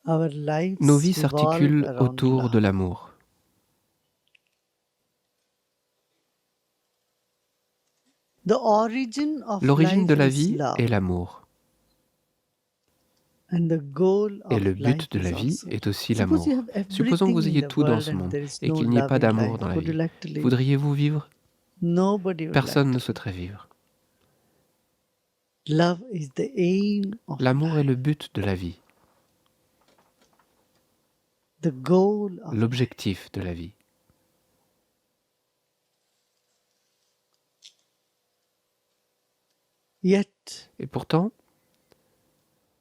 Our Nos lives vies revolve s'articulent around autour de love. l'amour. The origin of L'origine de life la is vie love, est l'amour. and the goal Et of le but life de is la vie also est love. aussi Suppose you l'amour. have Supposons que everything vous in ayez the tout dans world ce and monde there is et no qu'il n'y ait love pas in d'amour life. dans la Would you vie. like to live? Voudriez-vous vivre? Nobody would like Personne ne to live. souhaiterait vivre. Love is the aim of L'amour est life, le but de la vie, the goal of life. l'objectif de la vie. Yet, Et pourtant,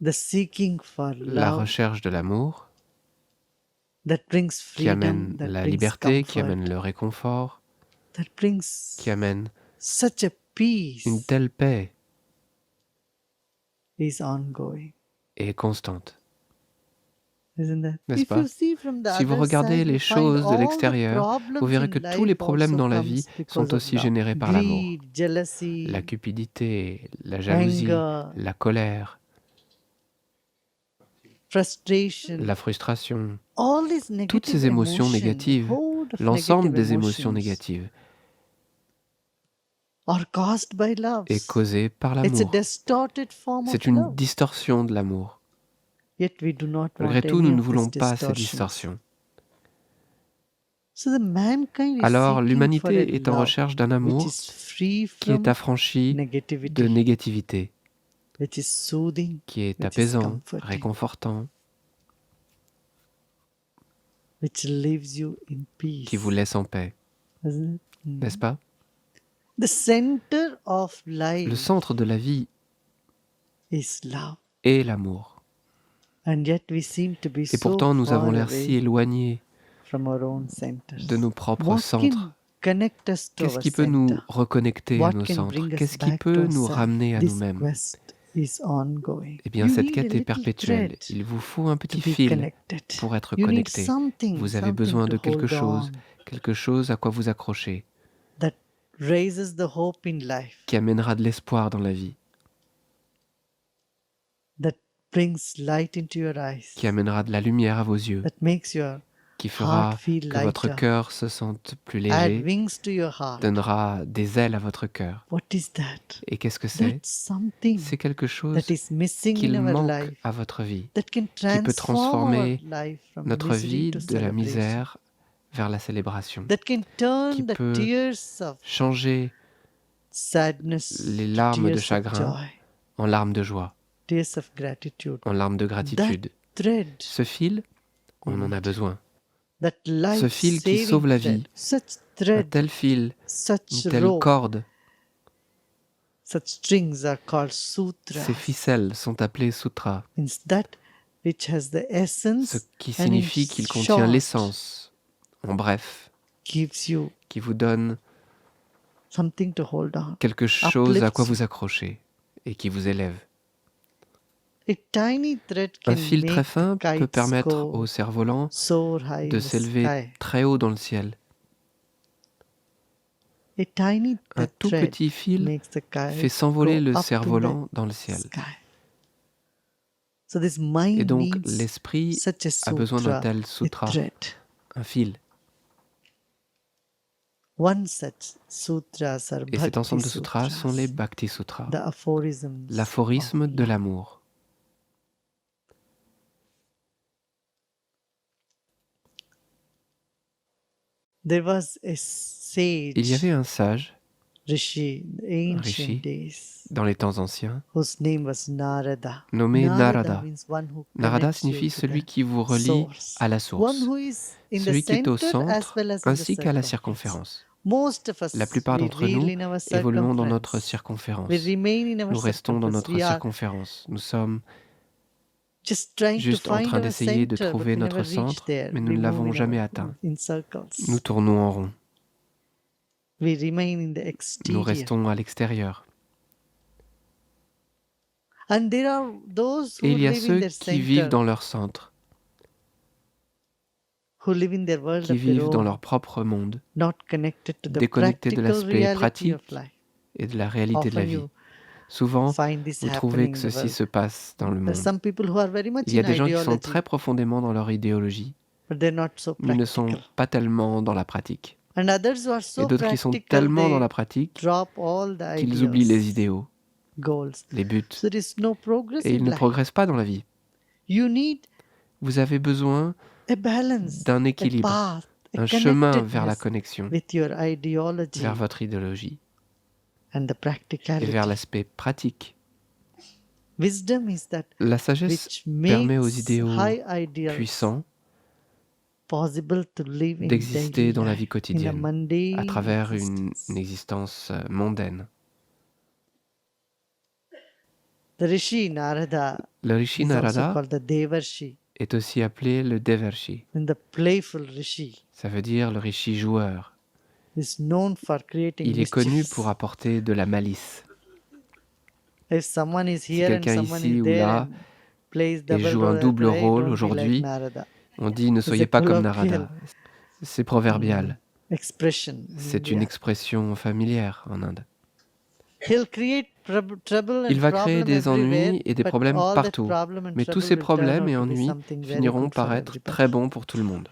the seeking for la love recherche de l'amour, that brings qui amène freedom, that la brings liberté, qui comfort, amène le réconfort, that brings qui amène such a une peace telle paix is ongoing. et constante, Isn't that? n'est-ce If pas? you see from the Si vous other regardez side, you les find choses de all the l'extérieur, vous problems verrez in que tous les life problèmes also dans la comes vie because sont of aussi love. générés par l'amour. Greed, jealousy, La cupidité, la jalousie, anger, la colère, frustration, la frustration, all these toutes ces negative émotions emotions, négatives, whole of l'ensemble negative des émotions emotions négatives are caused by love. est causé par It's a l'amour. distorted form C'est of une love. distorsion de l'amour. Yet we do not Malgré want tout, any nous ne of voulons these pas cette distortions. distorsion. So the mankind is Alors seeking for a l'humanité est en love recherche d'un which amour is free qui est from affranchi de negativity, négativité, which is soothing, qui est which is apaisant, comforting, réconfortant, which leaves you in qui vous peace. laisse en paix, Isn't it? n'est-ce pas? The center of Le life centre de la vie is love. est l'amour. And yet we seem to be Et so pourtant, nous avons far l'air si away éloignés from our own centers. de nos propres What centres. can connect us to Qu'est-ce our qui peut nous center? reconnecter à What nos can centres? bring us Qu'est-ce qui back peut to nous ourselves? ramener à This nous-mêmes? quest is ongoing. Eh bien, You cette need a quête est little perpétuelle. thread Il vous faut un to petit be fil connected. pour être You need connecté. something, Vous avez something besoin de to quelque hold chose à quoi vous accrocher, on that raises the hope in life, qui amènera de l'espoir dans la vie, that brings light into your eyes, qui amènera de la lumière à vos yeux, that makes your qui heart fera feel que votre lighter, cœur se sente plus add léger, wings to your heart. donnera des ailes à votre cœur. What is that? Et qu'est-ce que c'est? That's something C'est quelque chose that is missing qu'il in our manque life, à votre vie, that can qui peut transform our transformer life from notre misery vie to de la celebration, misère vers la célébration, that can qui turn the peut tears of changer sadness les to larmes de tears of chagrin joy, en larmes de joie, tears of gratitude. en larmes de gratitude. Thread, Ce fil, on en a besoin. that Ce fil qui sauve life-saving la thread, vie, such un thread, tel fil, such une telle rope, corde, such strings are called ces sutras. ficelles sont appelées sutras, It's that which has the ce essence qui and in signifie qu'il contient short l'essence, en bref, gives you qui vous donne something to hold on. quelque chose à quoi Uplifts you. vous accrocher et qui vous élève. A tiny thread Un can fil très make fin the peut kites permettre go au cerf-volant soar high de in the s'élever sky. très haut dans le ciel. A tiny Un tout thread petit fil makes the kite fait s'envoler go le up in cerf-volant the dans le ciel. sky. So this mind Et donc needs l'esprit such a a besoin d'un sutra, tel a sutra, thread. un fil. One such sutras are Et cet ensemble de bhakti sutras sont les sutras, Bhakti Sutras, the aphorisms l'aphorisme of de love. l'amour. There was a sage, Il y avait un sage, Rishi, in the ancient Rishi, days, dans les temps anciens, whose name was Narada. nommé Narada. Means one who Narada connects you signifie to celui the qui vous relie source. à la One source, who is in the celui qui est au center as centre well as in the ainsi qu'à la circumference. circonférence. Most of us, La plupart we d'entre reel nous in our évoluons dans notre circumference. circonférence. We remain in our Nous restons dans circumference. notre We are circonférence. Nous sommes just trying to juste en find train our d'essayer de center, but trouver we notre never reach centre, there. mais nous We ne move l'avons in jamais atteint. in circles. Nous tournons en rond. We remain in the Nous exterior. restons à l'extérieur. And there are those who Et il y a live in ceux their qui vivent center, dans leur centre, who live in their world qui of their vivent dans own, leur propre monde, not connected to the déconnectés de practical l'aspect reality pratique of life. et de la réalité de la Often vie. you Souvent, find this vous trouvez happening que in the ceci world. se passe dans le There's monde. some people who are very much Il y a in des gens qui sont ideology, très profondément dans leur idéologie, but they're not so mais ne sont practical. pas tellement dans la pratique. And others who are Et so d'autres qui sont practical, tellement dans they la pratique drop all the qu'ils oublient les ideals, idéaux, goals. les buts, So there is no progress et ils in ne life. progressent pas dans la vie. You need Vous avez besoin a balance, d'un a équilibre, path, a un chemin vers la connectedness connexion, with your ideology vers votre idéologie and the et vers practicality. l'aspect pratique. Wisdom is that La sagesse which permet aux makes idéaux high ideals puissants possible to live in d'exister daily dans la life, vie in a quotidienne, mundane à travers une existence. existence mondaine. The Rishi Narada Le Rishi is also Narada called the Devarshi est aussi appelé le Devarshi. and the playful Rishi. Ça veut dire le Rishi joueur. Is known for creating Il est connu mischiefs. pour apporter de la malice. If someone is Si here and quelqu'un someone ici is ou there là and plays et double joue un role, double play, rôle don't be like aujourd'hui, Narada. on dit ne It's soyez a pas comme colloquial Narada. C'est proverbial. expression in C'est une India. expression familière en Inde. He'll create trouble and Il va créer problem des everywhere, ennuis et des but problèmes all that partout. problem and Mais tous trouble ces will turn problèmes out et to be ennuis something very finiront good for par être everybody. très bons pour tout le monde.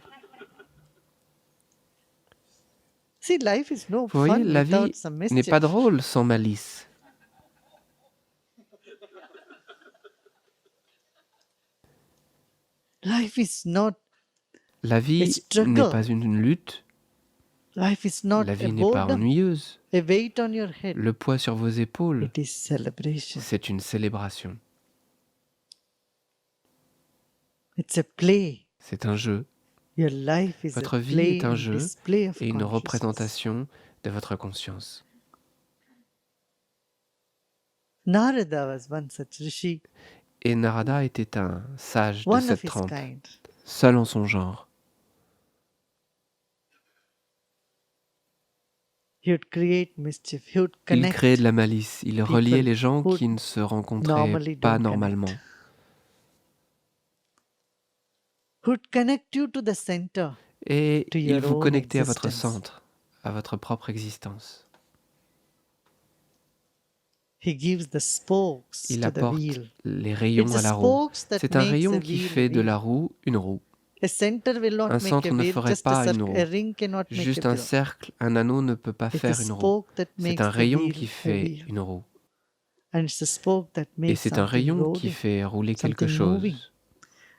See, life is no Vous voyez, fun la without vie some n'est mischief. pas drôle sans malice. Life is not La vie struggle. n'est pas une lutte. Life is not La a vie n'est pas boredom, ennuyeuse. a weight on your head. Le poids sur vos épaules, It is celebration. c'est une célébration. It's a play. C'est un jeu Your life is Votre a vie play est un and jeu display of et une consciousness. représentation de votre conscience. Narada was one such rishi, Et Narada était un sage de one of cette his trempe, kind. seul en son genre. He would create mischief. He would Il connect. créait de la malice, il reliait les gens who qui ne se rencontraient normally pas don't normalement. Who would connect you to the center. Et To il your vous own connectait à votre existence. centre, à votre propre existence. He gives the spokes Il to the apporte wheel. les rayons It's à the la roue. spokes that C'est un makes rayon a qui wheel fait de wheel. la roue une roue. A center will not Un make centre a ne wheel. ferait Just pas a, une roue. a ring cannot make Juste a un wheel. cercle, un anneau ne peut pas It's a faire une roue. spoke that C'est makes un the rayon wheel qui a fait wheel. une roue. And it's a spoke that Et makes c'est un something rayon qui rolling. fait rouler quelque something chose, moving.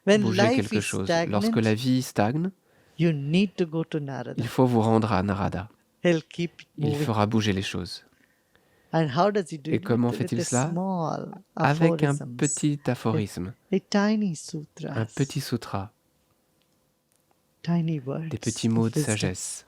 When bouger life quelque is chose. stagnant, Lorsque la vie stagne, you need to go to Narada. il faut vous rendre à Narada. He'll keep it Il moving. fera bouger les choses. And how does he do Et it? comment With fait-il a cela? small Avec un aphorisms, petit aphorisme, a tiny sutras, un petit sutra, tiny words des petits mots of de wisdom. sagesse.